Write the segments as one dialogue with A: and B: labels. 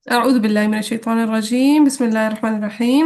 A: أعوذ بالله من الشيطان الرجيم بسم الله الرحمن الرحيم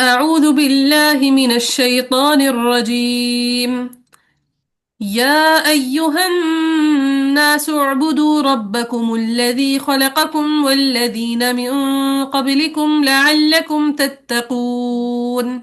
A: أعوذ بالله من الشيطان الرجيم يا أيها الناس اعبدوا ربكم الذي خلقكم والذين من قبلكم لعلكم تتقون।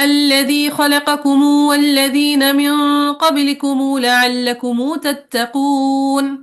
A: الذي خلقكم والذين من قبلكم لعلكم تتقون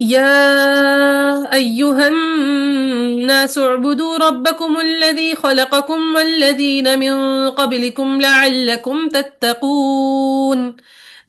A: يا أيها الناس اعبدوا ربكم الذي خلقكم والذين من قبلكم لعلكم تتقون।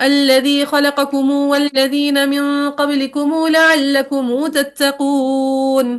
A: الذي خلقكم والذين من قبلكم لعلكم تتقون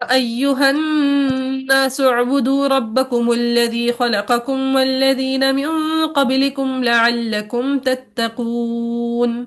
A: أيها الناس اعبدوا ربكم الذي خلقكم والذين من قبلكم لعلكم تتقون।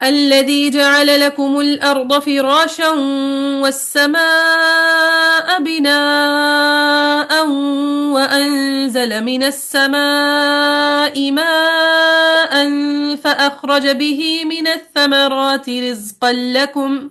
A: الذي جعل لكم الأرض فراشا والسماء بناء وأنزل من السماء ماء فأخرج به من الثمرات رزقا لكم।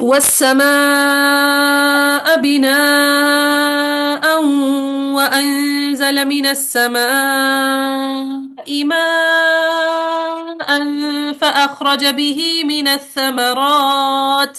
A: والسماء بناء وأنزل من السماء ماء فأخرج به من الثمرات।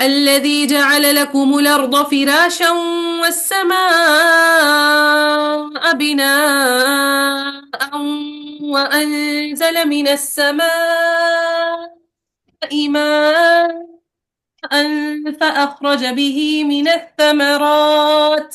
A: الذي جعل لكم الأرض فراشا والسماء بناء وأنزل من السماء ماء فأخرج به من الثمرات।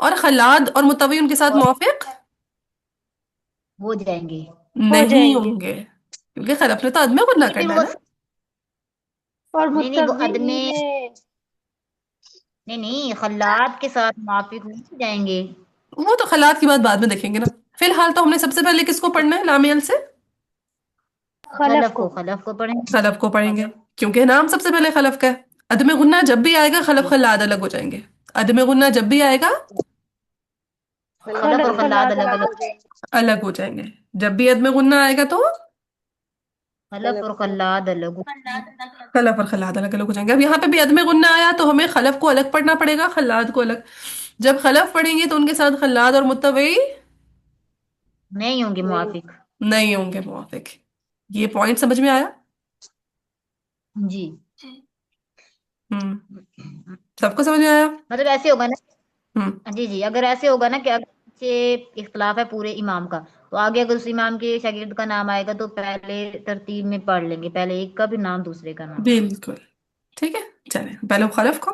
A: اور خلاد اور متوی ان کے ساتھ
B: اور
A: موافق
B: ہو جائیں گے.
C: ہو
A: نہیں
C: جائیں گے.
A: ہوں گے، کیونکہ خلف نے تو عدم غنہ
B: نہیں پھر
A: کرنا ہے
B: وہ
A: نا.
C: اور
B: نہیں نہیں وہ
C: متوی
B: عدم
C: میں
B: نہیں خلاد کے ساتھ موافق نہیں ہو جائیں گے.
A: وہ تو خلاد کی بات بعد میں دیکھیں گے نا. فی الحال تو ہم نے سب سے پہلے کس کو پڑھنا ہے لامیل سے؟
C: خلف کو.
B: خلف کو پڑھیں گے.
A: خلف کو پڑھیں گے، کیونکہ نام سب سے پہلے خلف کا ہے. عدم غنہ جب بھی آئے گا خلف خلاد الگ ہو جائیں گے. عدم غنہ جب بھی آئے گا
B: خلف اور خلاد
C: خلاد
B: الگ
C: الگ
B: الگ.
C: ہو جائیں گے.
A: الگ ہو جائیں گے. جب بھی عدم غنہ آئے گا تو
B: خلف اور خلاد الگ.
A: خلف اور خلاد الگ الگ ہو جائیں گے. اب یہاں پہ بھی عدم غنہ آیا تو ہمیں خلف کو الگ پڑھنا پڑے گا، خلاد کو الگ. جب خلف پڑھیں گے تو ان کے ساتھ خلاد اور متوی
B: نہیں ہوں گے موافق.
A: نہیں ہوں گے موافق. یہ پوائنٹ سمجھ میں آیا؟
B: جی.
A: ہم سب کو سمجھ میں آیا؟
B: مطلب ایسے ہوگا نا.
A: ہم
B: جی جی اگر ایسے ہوگا نا کہ اگر سے اختلاف ہے پورے امام کا، تو آگے اگر اس امام کے شاگرد کا نام آئے گا تو پہلے ترتیب میں پڑھ لیں گے، پہلے ایک کا بھی نام دوسرے کا نام.
A: بالکل ٹھیک ہے. چلیں پہلے خلف کو.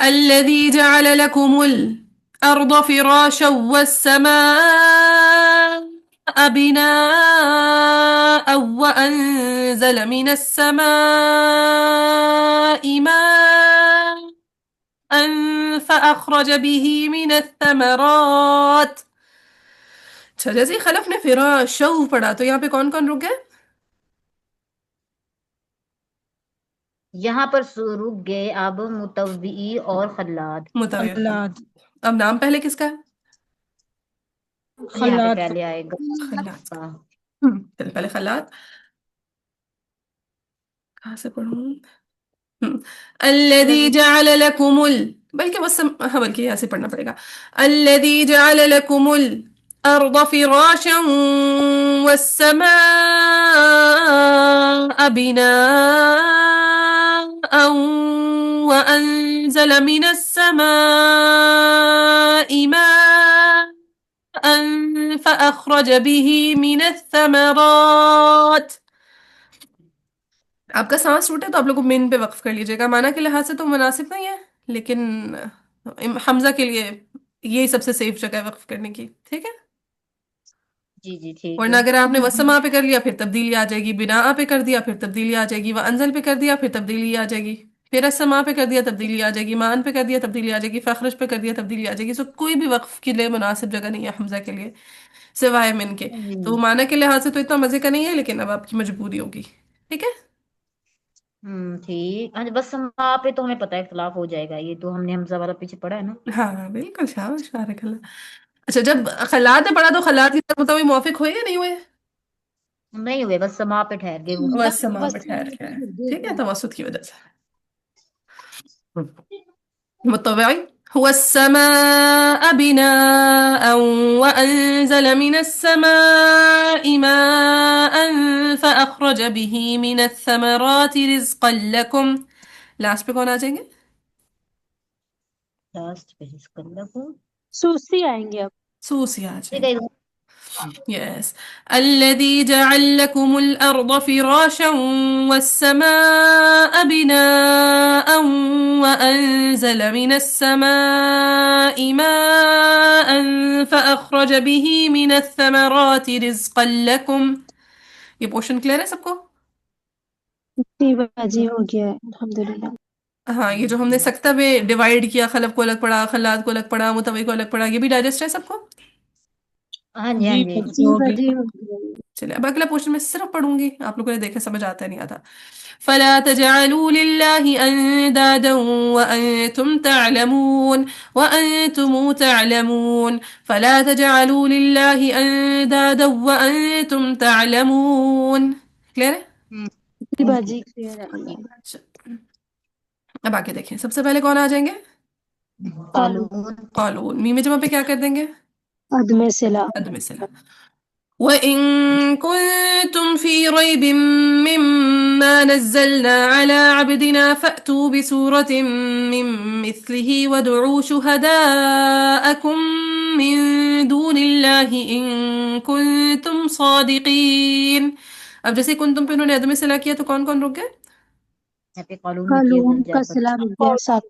A: الذي جعل لكم الأرض فراشا والسماء بناء وأنزل من السماء ماء فأخرج به من الثمرات. اچھا جیسے ہی خلف نے فراشا پڑھا تو یہاں پہ کون کون رک گئے؟
B: یہاں پر رک گئے اب متوی اور خلاد.
A: متوی.
D: خلاد.
A: اب نام پہلے کس کا ہے؟
B: یہاں پہ
D: خلاد.
B: پہلے آئے گا.
A: خلاد. چل پہلے خلاد. کہاں سے پڑھوں؟ الذي جعل لكم بلکہ ہاں بلکہ یہاں سے پڑھنا پڑے گا. الذي جعل لكم الأرض فراشا والسماء بناء وأنزل من السماء ماء فأخرج به من الثمرات. آپ کا سانس ٹوٹے تو آپ لوگ کو من پہ وقف کر لیجیے گا. معنی کے لحاظ سے تو مناسب نہیں ہے، لیکن حمزہ کے لیے یہی سب سے سیف جگہ ہے وقف کرنے کی. ٹھیک ہے.
B: جی جی ٹھیک
A: ورنہ
B: ہے.
A: اگر آپ نے وسما پہ کر لیا پھر تبدیلی آ جائے گی، بنا پہ کر دیا پھر تبدیلی آ جائے گی، وانزل پہ کر دیا پھر تبدیلی آ جائے گی، پھر اسما پہ کر دیا تبدیلی آ جائے گی، مان پہ کر دیا تبدیلی آ جائے گی، فخرج پہ کر دیا تبدیلی آ جائے گی. سو کوئی بھی وقف کے لیے مناسب جگہ نہیں ہے حمزہ کے لیے سوائے من کے. تو معنی کے لحاظ سے تو اتنا مزے کا نہیں ہے، لیکن اب آپ کی مجبوری ہوگی. ٹھیک ہے.
B: ٹھیک. بس وہاں پہ تو ہمیں پتہ ہے اختلاف ہو جائے گا، یہ تو ہم نے حمزہ والا پیچھے پڑھا ہے نا.
A: ہاں بالکل شاباش بارک اللہ. اچھا جب خلاد نے پڑھا تو خلاد کی طرف مطابق موافق ہوئے یا نہیں ہوئے؟
B: نہیں ہوئے، بس سما پہ ٹھہر گئے وہ.
A: بس سما پہ ٹھہر گیا ہے. ٹھیک ہے، توسط کی وجہ سے. متبعی هو السماء بناء وأنزل من السماء ماء فأخرج به من الثمرات رزقا لكم. لاسٹ پہ کون آ جائیں گے؟
B: لاسٹ پہ اس کلر کو
C: سوسی آئیں گے اب.
A: سوسی آ جائیں گے. Yes. الذي جعل لكم الأرض فراشا والسماء بناء وأنزل من السماء ماء فأخرج به من الثمرات رزقا لكم. یہ پورشن کلیئر ہے سب کو؟
C: جی باجی ہو گیا ہے الحمدللہ.
A: ہاں یہ جو ہم نے سکتہ میں ڈیوائیڈ کیا، خلف کو الگ پڑھا، خلاد کو الگ پڑھا، متوی کو الگ پڑھا، یہ بھی ڈائجسٹ ہے سب کو؟
B: ہاں جی ہاں
D: جی
B: جی.
D: باجی
C: جی
D: ہو گیا.
C: باجی ہو گیا.
A: چلے اب اگلا پورشن میں صرف پڑھوں گی، آپ لوگوں نے دیکھا سمجھ آتا ہے نہیں آتا. فلا تجعلوا لله اندادا وانتم تعلمون فلا تجعلوا لله اندادا وانتم تعلمون. کلیئر ہے؟
C: جی باجی کلیئر ہے.
A: اب آگے دیکھیں. سب سے پہلے کون آ جائیں گے؟
B: قالون.
A: قالون. میم جمع پہ کیا کر دیں گے؟
C: عدم صلہ.
A: عدم صلہ. وَإِن كُنتُمْ فِي رَيْبٍ مِّمَّا نَزَّلْنَا عَلَىٰ عَبْدِنَا فَأْتُوا بِسُورَةٍ مِّن مِّثْلِهِ وَادْعُوا شُهَدَاءَكُم مِّن دُونِ اللَّهِ إِن كُنتُمْ صَادِقِينَ. اب جیسے کنتم پہ انہوں نے عدم صلہ کیا تو کون کون رک گئے؟
B: یہاں پہ قالون نے کیا
C: قالون
B: جا
C: کا
B: پر.
C: صلہ رک گیا ساتھ.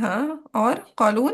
A: ہاں اور قالون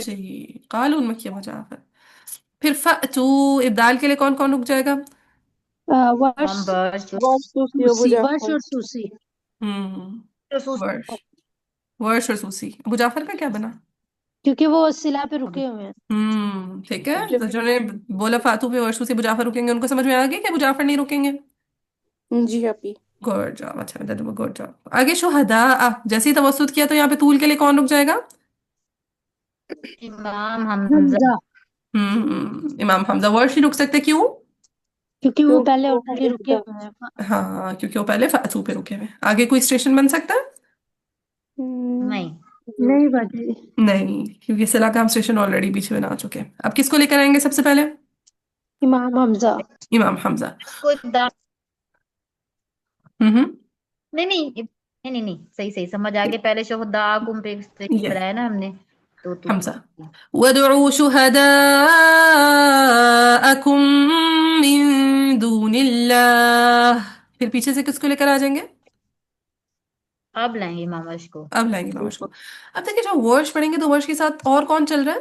A: جی قالون مکی ابو جعفر. پھر فأتو ابدال کے لیے کون کون رک جائے گا؟
C: ورش
B: ہم بس
E: واسطوسی ابو
C: سوسی، ورش
E: جعفر.
C: اور سوسی.
A: ورش ورش اور سوسی. ابو جعفر کا کیا بنا؟
C: کیونکہ وہ صلہ پہ رکے ہوئے ہیں.
A: ٹھیک ہے. تو جو نے بولا فاتو پہ ورش سوسی ابو جعفر رکیں گے ان کو سمجھ میں آ گیا کہ ابو جعفر نہیں رکیں گے؟
E: جی اپی.
A: Good job. اچھا گڈ جاب. آگے شہداء جیسے ہی توسط کیا تو یہاں پہ طول کے لیے کون رک جائے گا؟
B: امام حمزہ.
C: حمزہ،
A: امام حمزہ. ورش نہیں رک سکتے کیوں؟
C: کیونکہ وہ پہلے آلریڈی رکے ہوئے ہیں.
A: ہاں کیونکہ وہ پہلے فاتو پہ رکے ہوئے. آگے کوئی اسٹیشن بن سکتا ہے؟
B: نہیں.
C: نہیں باجی.
A: نہیں کیونکہ صلہ کا ہم اسٹیشن آلریڈی پیچھے بنا چکے ہیں. اب کس کو لے کر آئیں گے سب سے پہلے؟
C: امام حمزہ.
A: امام حمزہ.
B: اس کو ابدال
A: ہوں
B: نہیں صحیح سمجھ آگے. پہلے شہداءکم پہ
A: یہ
B: بنایا نا ہم نے تو
A: حمزہ. وَادْعُوا شُهَدَاءَكُم مِّن دُونِ اللَّهِ. پھر پیچھے سے کس کو لے کر آ جائیں گے؟
B: اب لائیں گے امام عرش کو.
A: اب لائیں گے امام عرش کو. اب دیکھیں جب ورش پڑھیں گے تو ورش کے ساتھ اور کون چل رہا ہے؟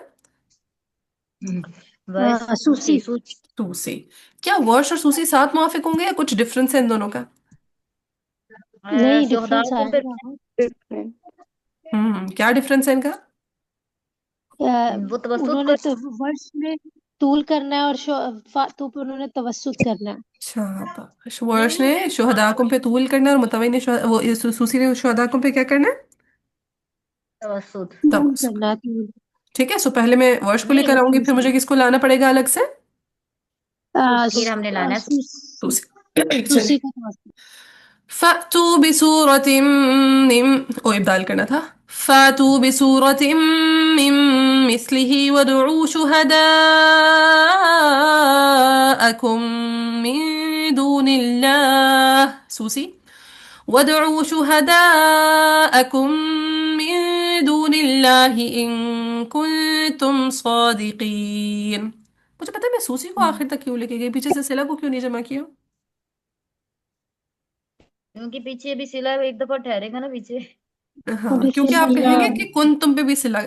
B: بس
C: سوسی.
A: سوسی. کیا ورش اور سوسی ساتھ موافق ہوں گے یا کچھ ڈفرنس ہے ان دونوں کا؟
C: نہیں ڈفرینس
B: شہداءکم پہ
C: آئے
A: کیا ڈفرنس ہے ان کا؟
C: گا.
B: وہ توسط
C: انہوں نے تو ورش میں طول کرنا ہے اور فاتو پہ انہوں نے توسط کرنا ہے.
A: اچھا ورش نے شہداءکم پہ طول کرنا ہے اور متوی نے وہ سوسی نے شہداءکم پہ کیا کرنا ہے؟
B: توسط.
C: طول کرنا ہے.
A: ٹھیک ہے. سو پہلے میں ورش کو لے کر آؤں گی پھر مجھے کس کو لانا پڑے گا الگ سے؟
B: پھر ہم نے لانا ہے
A: سوسی.
C: سوسی کا توسط.
A: فَأْتُوا بِسُورَةٍ مِّن ابدال کرنا تھا. فَأْتُوا بِسُورَةٍ مِّن مِّثْلِهِ وَادْعُوا شُهَدَاءَكُم مِّن دُونِ اللَّهِ. سوسی. وَادْعُوا شُهَدَاءَكُم مِّن دُونِ اللَّهِ إِن كُنتُمْ صَادِقِينَ. مجھے پتا ہے میں سوسی کو آخر تک کیوں لے کے گئی، پیچھے سے صلہ کو کیوں نہیں جمع کیا؟
B: کیونکہ پیچھے بھی صلہ ایک دفعہ ٹھہرے گا نا پیچھے.
A: ہاں کیونکہ آپ کہیں گے کہ کن تم پہ بھی صلہ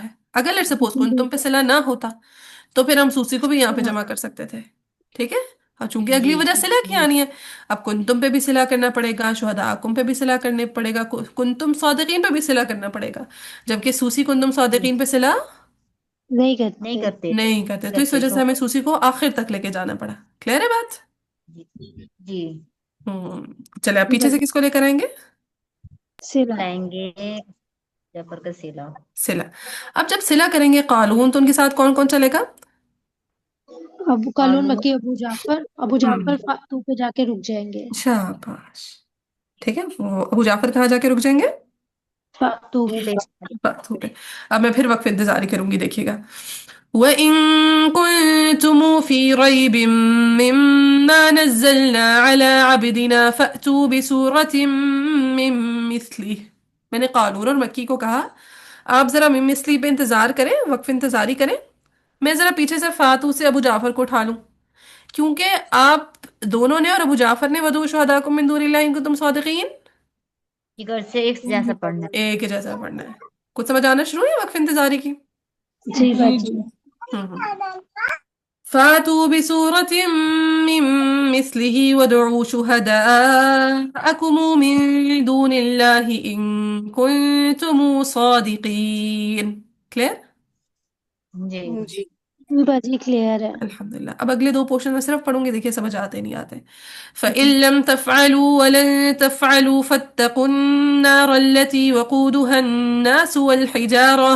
A: ہے. اگر لیٹ سپوز کن تم پہ صلہ نہ ہوتا تو پھر ہم سوسی کو بھی یہاں پہ جمع کر سکتے تھے. ٹھیک ہے. اور چونکہ اگلی وجہ صلہ کی آنی ہے اب کن تم پہ بھی صلہ کرنا پڑے گا، شہداءکم پہ بھی صلہ کرنے پڑے گا، کن تم صادقین پہ بھی صلہ کرنا پڑے گا. جبکہ سوسی کن تم صادقین پہ صلہ
C: نہیں
B: نہیں
C: کرتے.
B: کرتے.
A: تو اس وجہ سے ہمیں سوسی کو آخر تک لے کے جانا پڑا. کلیئر ہے بات؟
B: جی
A: چلے آپ پیچھے سے کس کو لے کر آئیں گے؟
C: صلہ.
B: لائیں گے جعفر کا صلہ.
A: صلہ. اب جب صلہ کریں گے قالون تو ان کے ساتھ کون کون چلے گا؟
C: ابو قالون مکی ابو جعفر فاتو پہ جا کے رک جائیں گے.
A: شاباش. ٹھیک ہے. وہ ابو جعفر کہاں جا کے رک جائیں گے؟
C: فاتو.
A: بات ہو گئی. اب میں پھر وقف انتظاری کروں گی. دیکھیے گا. وَإِن كُنتُمْ فِي رَيْبٍ مِّمَّا نَزَّلْنَا عَلَىٰ عَبْدِنَا فَأْتُوا بِسُورَةٍ مِّن مِّثْلِهِ. میں نے قالون اور مکی کو کہا آپ ذرا من مثلی پہ انتظار کریں، وقف انتظاری کریں. میں ذرا پیچھے سے فاتو سے ابو جعفر کو اٹھا لوں کیونکہ آپ دونوں نے اور ابو جعفر نے وَادْعُوا شُهَدَاءَكُم مِّن دُونِ اللَّهِ إِن كُنتُمْ صَادِقِينَ
B: اگر سے ایک جیسا پڑھنا ہے.
A: ایک جیسا پڑھنا ہے. کچھ سمجھ آنا شروع ہے وقف انتظاری کی؟
C: جی باجی.
A: فَأْتُوا بِسُورَةٍ مِّن مِّثْلِهِ وَادْعُوا شُهَدَاءَكُم مِّن دُونِ اللَّهِ إِن كُنتُمْ صَادِقِينَ. کلیئر؟
B: جی
E: جی
C: باجی کلیئر ہے.
A: الحمدللہ. اب اگلے دو پورشن میں صرف پڑھوں گی، دیکھیے سمجھ آتے نہیں آتے. فَإِن لَّمْ تَفْعَلُوا وَلَن تَفْعَلُوا فَاتَّقُوا النَّارَ الَّتِي وَقُودُهَا النَّاسُ وَالْحِجَارَةُ.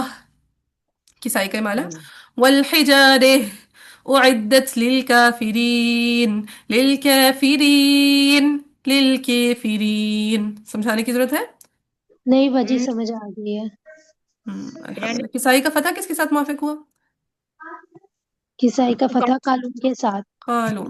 A: کسائی کا مالا وَالْحِجَارَةُ أُعِدَّتْ لِلْكَافِرِينَ لِلْكَافِرِينَ لِلْكَافِرِينَ. سمجھانے کی ضرورت ہے؟
C: نہیں باجی سمجھ آ گئی ہے.
A: الحمدللہ. کسائی کا فتح کس کے ساتھ موافق ہوا؟
C: کسائی کا فتح قالون کے ساتھ.
A: قالون.